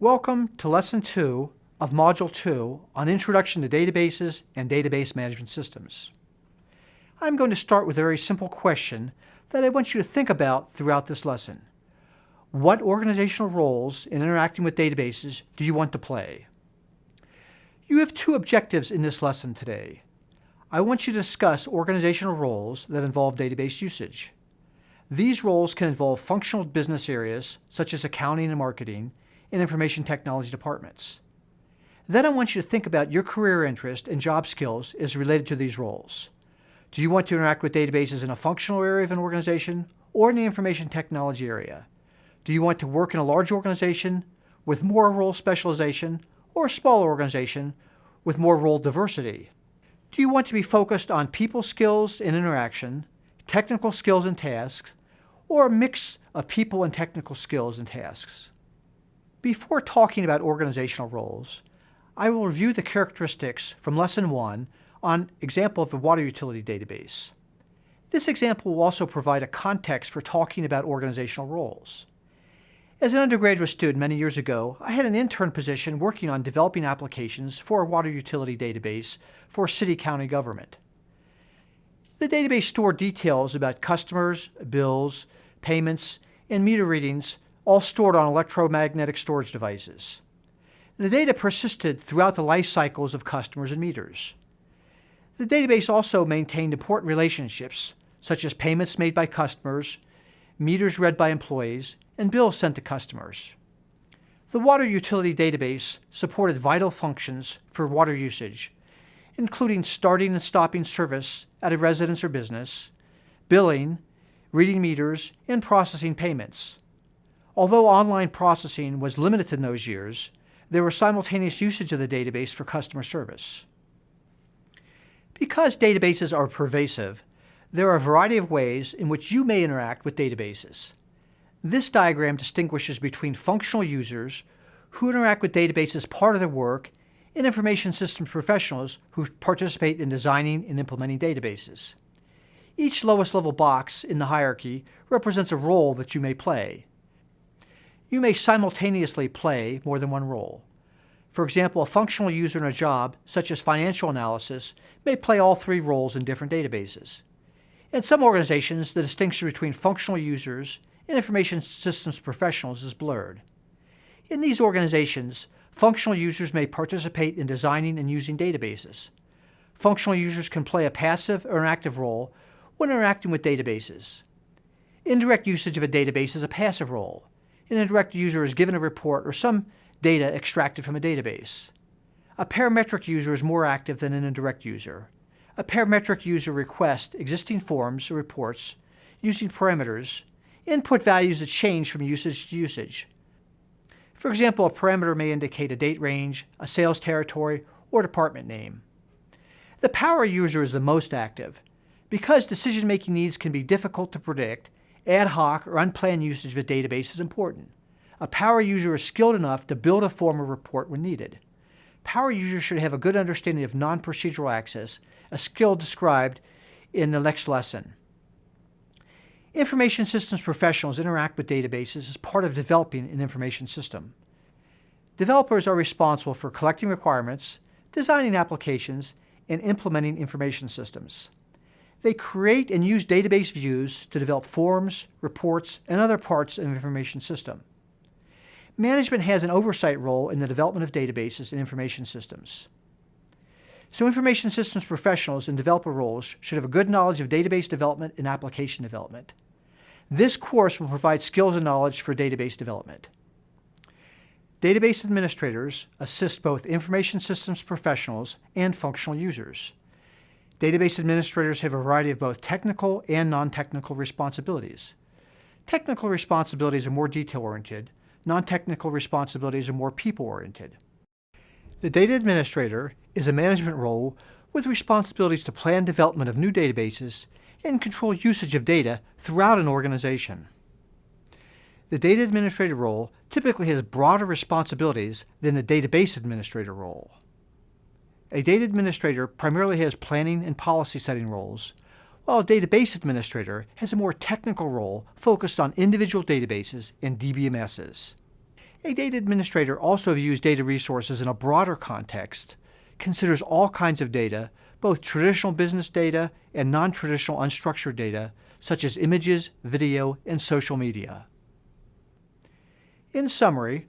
Welcome to Lesson 2 of Module 2 on Introduction to Databases and Database Management Systems. I'm going to start with a very simple question that I want you to think about throughout this lesson. What organizational roles in interacting with databases do you want to play? You have two objectives in this lesson today. I want you to discuss organizational roles that involve database usage. These roles can involve functional business areas such as accounting and marketing and information technology departments. Then I want you to think about your career interest and job skills as related to these roles. Do you want to interact with databases in a functional area of an organization or in the information technology area? Do you want to work in a large organization with more role specialization or a smaller organization with more role diversity? Do you want to be focused on people skills and interaction, technical skills and tasks, or a mix of people and technical skills and tasks? Before talking about organizational roles, I will review the characteristics from Lesson 1 on example of a water utility database. This example will also provide a context for talking about organizational roles. As an undergraduate student many years ago, I had an intern position working on developing applications for a water utility database for city-county government. The database stored details about customers, bills, payments, and meter readings, all stored on electromagnetic storage devices. The data persisted throughout the life cycles of customers and meters. The database also maintained important relationships, such as payments made by customers, meters read by employees, and bills sent to customers. The water utility database supported vital functions for water usage, including starting and stopping service at a residence or business, billing, reading meters, and processing payments. Although online processing was limited in those years, there was simultaneous usage of the database for customer service. Because databases are pervasive, there are a variety of ways in which you may interact with databases. This diagram distinguishes between functional users who interact with databases as part of their work and information systems professionals who participate in designing and implementing databases. Each lowest level box in the hierarchy represents a role that you may play. You may simultaneously play more than one role. For example, a functional user in a job, such as financial analysis, may play all three roles in different databases. In some organizations, the distinction between functional users and information systems professionals is blurred. In these organizations, functional users may participate in designing and using databases. Functional users can play a passive or an active role when interacting with databases. Indirect usage of a database is a passive role. An indirect user is given a report or some data extracted from a database. A parametric user is more active than an indirect user. A parametric user requests existing forms or reports using parameters, input values that change from usage to usage. For example, a parameter may indicate a date range, a sales territory, or department name. The power user is the most active. Because decision-making needs can be difficult to predict, ad hoc or unplanned usage of a database is important. A power user is skilled enough to build a form or report when needed. Power users should have a good understanding of non-procedural access, a skill described in the next lesson. Information systems professionals interact with databases as part of developing an information system. Developers are responsible for collecting requirements, designing applications, and implementing information systems. They create and use database views to develop forms, reports, and other parts of an information system. Management has an oversight role in the development of databases and information systems. So information systems professionals in developer roles should have a good knowledge of database development and application development. This course will provide skills and knowledge for database development. Database administrators assist both information systems professionals and functional users. Database administrators have a variety of both technical and non-technical responsibilities. Technical responsibilities are more detail-oriented. Non-technical responsibilities are more people-oriented. The data administrator is a management role with responsibilities to plan development of new databases and control usage of data throughout an organization. The data administrator role typically has broader responsibilities than the database administrator role. A data administrator primarily has planning and policy setting roles, while a database administrator has a more technical role focused on individual databases and DBMSs. A data administrator also views data resources in a broader context, considers all kinds of data, both traditional business data and non-traditional unstructured data, such as images, video, and social media. In summary,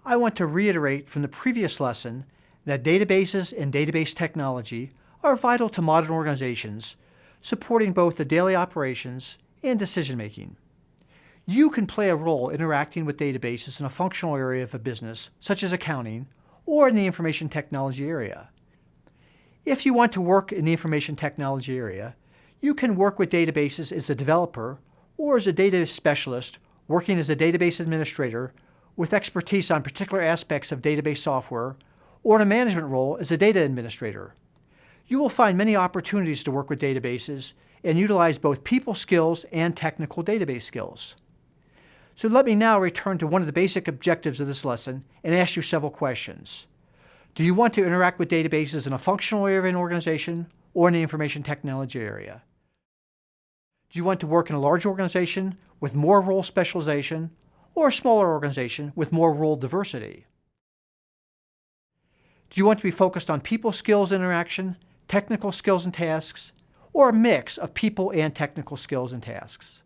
I want to reiterate from the previous lesson that databases and database technology are vital to modern organizations, supporting both the daily operations and decision-making. You can play a role interacting with databases in a functional area of a business, such as accounting, or in the information technology area. If you want to work in the information technology area, you can work with databases as a developer or as a data specialist working as a database administrator with expertise on particular aspects of database software, or in a management role as a data administrator. You will find many opportunities to work with databases and utilize both people skills and technical database skills. So let me now return to one of the basic objectives of this lesson and ask you several questions. Do you want to interact with databases in a functional area of an organization or in the information technology area? Do you want to work in a large organization with more role specialization or a smaller organization with more role diversity? Do you want to be focused on people skills interaction, technical skills and tasks, or a mix of people and technical skills and tasks?